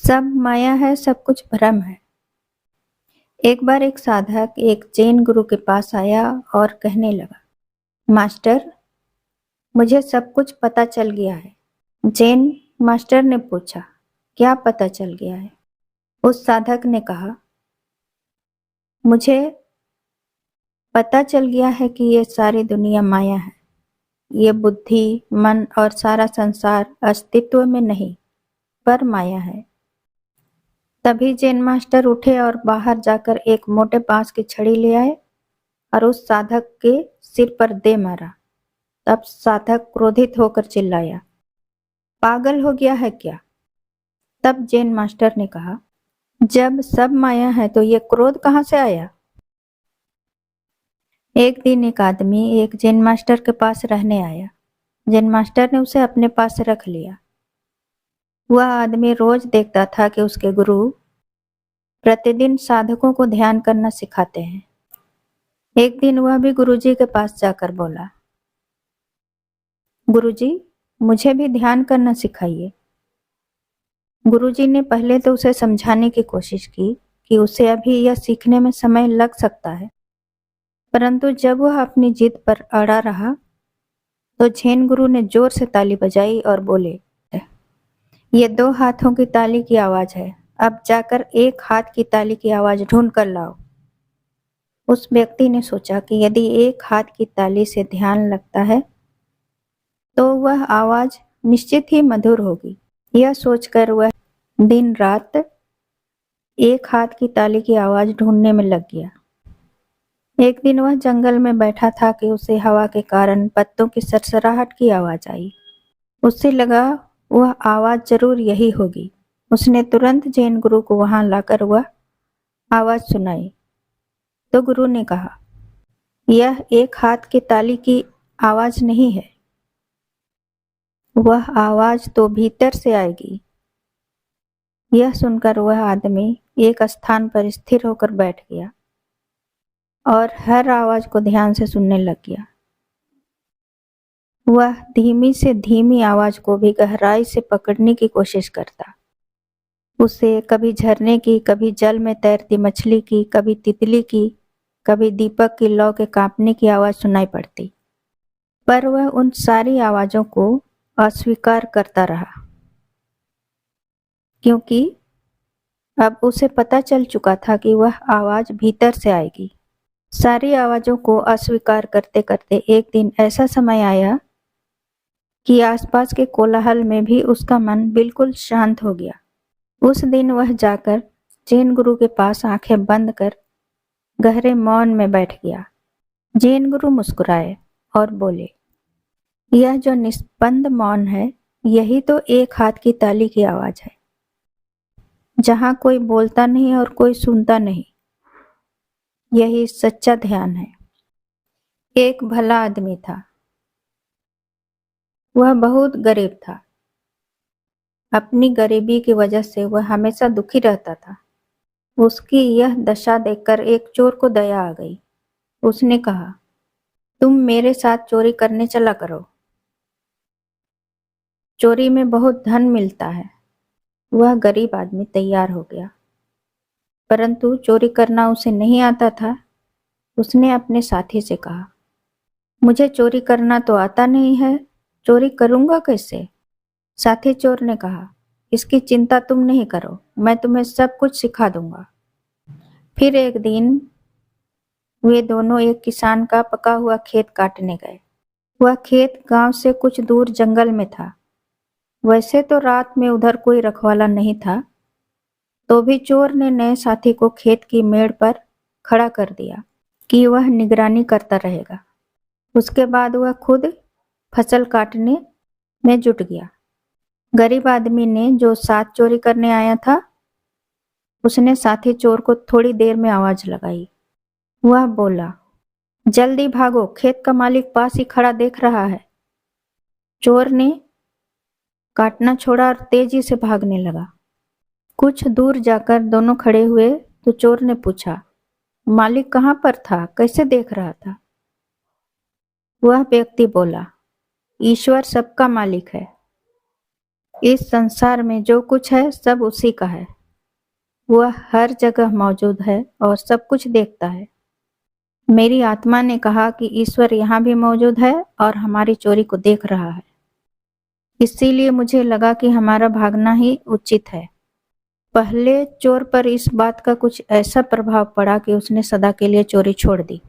सब माया है, सब कुछ भ्रम है। एक बार एक साधक एक जैन गुरु के पास आया और कहने लगा, मास्टर, मुझे सब कुछ पता चल गया है। जैन मास्टर ने पूछा, क्या पता चल गया है? उस साधक ने कहा, मुझे पता चल गया है कि ये सारी दुनिया माया है। ये बुद्धि, मन और सारा संसार अस्तित्व में नहीं, पर माया है। तभी जैन मास्टर उठे और बाहर जाकर एक मोटे बांस की छड़ी ले आए और उस साधक के सिर पर दे मारा। तब साधक क्रोधित होकर चिल्लाया, पागल हो गया है क्या? तब जैन मास्टर ने कहा, जब सब माया है तो ये क्रोध कहाँ से आया? एक दिन एक आदमी एक जैन मास्टर के पास रहने आया। जैन मास्टर ने उसे अपने पास रख लिया। वह आदमी रोज देखता था कि उसके गुरु प्रतिदिन साधकों को ध्यान करना सिखाते हैं। एक दिन वह भी गुरुजी के पास जाकर बोला, गुरुजी, मुझे भी ध्यान करना सिखाइए। गुरुजी ने पहले तो उसे समझाने की कोशिश की कि उसे अभी यह सीखने में समय लग सकता है, परंतु जब वह अपनी जिद पर अड़ा रहा तो जैन गुरु ने जोर से ताली बजाई और बोले, ये 2 हाथों की ताली की आवाज है, अब जाकर 1 हाथ की ताली की आवाज ढूंढ कर लाओ। उस व्यक्ति ने सोचा कि यदि 1 हाथ की ताली से ध्यान लगता है तो वह आवाज निश्चित ही मधुर होगी। यह सोचकर वह दिन रात 1 हाथ की ताली की आवाज ढूंढने में लग गया। एक दिन वह जंगल में बैठा था कि उसे हवा के कारण पत्तों की सरसराहट की आवाज आई। उसे लगा वह आवाज जरूर यही होगी। उसने तुरंत जैन गुरु को वहां लाकर वह आवाज सुनाई तो गुरु ने कहा, यह 1 हाथ की ताली की आवाज नहीं है, वह आवाज तो भीतर से आएगी। यह सुनकर वह आदमी एक स्थान पर स्थिर होकर बैठ गया और हर आवाज को ध्यान से सुनने लग गया। वह धीमी से धीमी आवाज को भी गहराई से पकड़ने की कोशिश करता। उसे कभी झरने की, कभी जल में तैरती मछली की, कभी तितली की, कभी दीपक की लौ के कांपने की आवाज सुनाई पड़ती, पर वह उन सारी आवाजों को अस्वीकार करता रहा, क्योंकि अब उसे पता चल चुका था कि वह आवाज भीतर से आएगी। सारी आवाजों को अस्वीकार करते करते एक दिन ऐसा समय आया कि आसपास के कोलाहल में भी उसका मन बिल्कुल शांत हो गया। उस दिन वह जाकर जैन गुरु के पास आंखें बंद कर गहरे मौन में बैठ गया। जैन गुरु मुस्कुराए और बोले, यह जो निस्पंद मौन है, यही तो 1 हाथ की ताली की आवाज है, जहां कोई बोलता नहीं और कोई सुनता नहीं। यही सच्चा ध्यान है। एक भला आदमी था। वह बहुत गरीब था। अपनी गरीबी की वजह से वह हमेशा दुखी रहता था। उसकी यह दशा देखकर एक चोर को दया आ गई। उसने कहा, तुम मेरे साथ चोरी करने चला करो। चोरी में बहुत धन मिलता है। वह गरीब आदमी तैयार हो गया, परंतु चोरी करना उसे नहीं आता था। उसने अपने साथी से कहा, मुझे चोरी करना तो आता नहीं है, चोरी करूंगा कैसे? साथी चोर ने कहा, इसकी चिंता तुम नहीं करो, मैं तुम्हें सब कुछ सिखा दूंगा। फिर एक दिन वे दोनों एक किसान का पका हुआ खेत काटने गए। वह खेत गांव से कुछ दूर जंगल में था। वैसे तो रात में उधर कोई रखवाला नहीं था, तो भी चोर ने नए साथी को खेत की मेड़ पर खड़ा कर दिया कि वह निगरानी करता रहेगा। उसके बाद वह खुद फसल काटने में जुट गया। गरीब आदमी ने, जो साथ चोरी करने आया था, उसने साथी चोर को थोड़ी देर में आवाज लगाई। वह बोला, जल्दी भागो, खेत का मालिक पास ही खड़ा देख रहा है। चोर ने काटना छोड़ा और तेजी से भागने लगा। कुछ दूर जाकर दोनों खड़े हुए तो चोर ने पूछा, मालिक कहाँ पर था, कैसे देख रहा था? वह व्यक्ति बोला, ईश्वर सबका मालिक है। इस संसार में जो कुछ है सब उसी का है। वह हर जगह मौजूद है और सब कुछ देखता है। मेरी आत्मा ने कहा कि ईश्वर यहाँ भी मौजूद है और हमारी चोरी को देख रहा है। इसीलिए मुझे लगा कि हमारा भागना ही उचित है। पहले चोर पर इस बात का कुछ ऐसा प्रभाव पड़ा कि उसने सदा के लिए चोरी छोड़ दी।